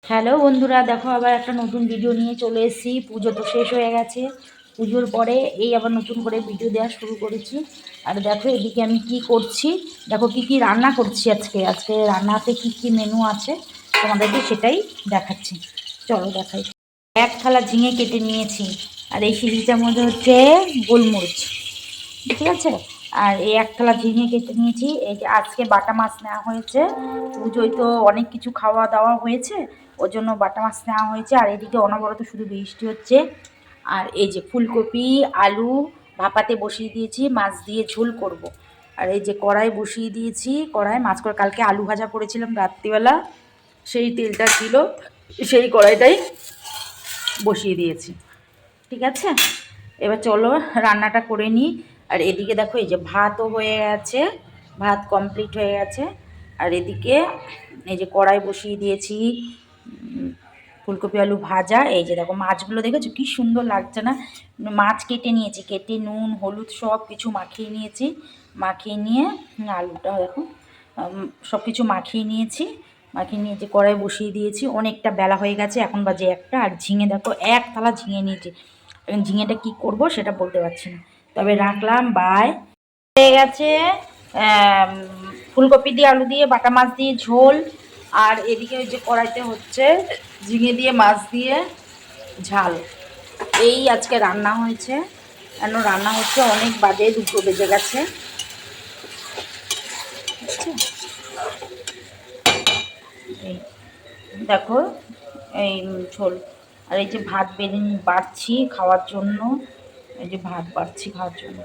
Hello বন্ধুরা, দেখো আবার একটা নতুন ভিডিও নিয়ে চলে এসেছি। পুজো তো শেষ হয়ে গেছে। পুজোর পরে এই আবার নতুন করে ভিডিও দেওয়া শুরু করেছি। আর দেখো এদিকে আমি কি করছি, দেখো কি কি রান্না করছি। আজকে রান্নাতে কি কি মেনু আছে তোমাদেরকে সেটাই দেখাচ্ছি। চলো দেখাই। এক থালা ঝিঙে কেটে নিয়েছি, আর এই শিলিটার মধ্যে হচ্ছে গোলমরিচ, ঠিক আছে। আর এই এক থালা ঝিঙে কেটে নিয়েছি। এই যে আজকে বাটা মাছ নেওয়া হয়েছে, পুজোয় তো অনেক কিছু খাওয়া দাওয়া হয়েছে, ওর জন্য বাটা মাছ নেওয়া হয়েছে। আর এদিকে অনবরত শুধু বৃষ্টি হচ্ছে। আর এই যে ফুলকপি আলু ভাপাতে বসিয়ে দিয়েছি, মাছ দিয়ে ঝোল করব। আর এই যে কড়াই বসিয়ে দিয়েছি, কড়াই মাছ করে কালকে আলু ভাজা করেছিলাম রাত্রিবেলা, সেই তেলটা ছিল, সেই কড়াইটাই বসিয়ে দিয়েছি, ঠিক আছে। এবার চলো রান্নাটা করে নিই। আর এদিকে দেখো এই যে ভাতও হয়ে গেছে, ভাত কমপ্লিট হয়ে গেছে। আর এদিকে এই যে কড়াই বসিয়ে দিয়েছি, ফুলকপি আলু ভাজা। এই যে দেখো মাছগুলো দেখেছো কি সুন্দর লাগছে না। মাছ কেটে নিয়েছি, কেটে নুন হলুদ সব কিছু মাখিয়ে নিয়েছি। মাখিয়ে নিয়ে আলুটা দেখো সব কিছু মাখিয়ে নিয়েছি। মাখিয়ে নিয়ে যে কড়াই বসিয়ে দিয়েছি, অনেকটা বেলা হয়ে গেছে, এখন বাজে একটা। আর ঝিঙে দেখো এক থালা ঝিঙে নিয়েছি। এখন ঝিঙেটা কি করব সেটা বলতে পারছি না, তবে রাখলাম। বাই হয়ে গেছে আম, ফুলকপি দিয়ে আলু দিয়ে বাটা মাছ দিয়ে ঝোল। আর এদিকে ওই যে কড়াইতে হচ্ছে ঝিঙে দিয়ে মাছ দিয়ে ঝাল। এই আজকে রান্না হয়েছে। কেন রান্না হচ্ছে অনেক বাজে, 2টো বেজে গেছে, বুঝছো? এই দেখো এই ঝোল। আর এই যে ভাত বাড়ছি খাওয়ার জন্য, এই যে ভাত বাড়ছি খাওয়ার জন্য।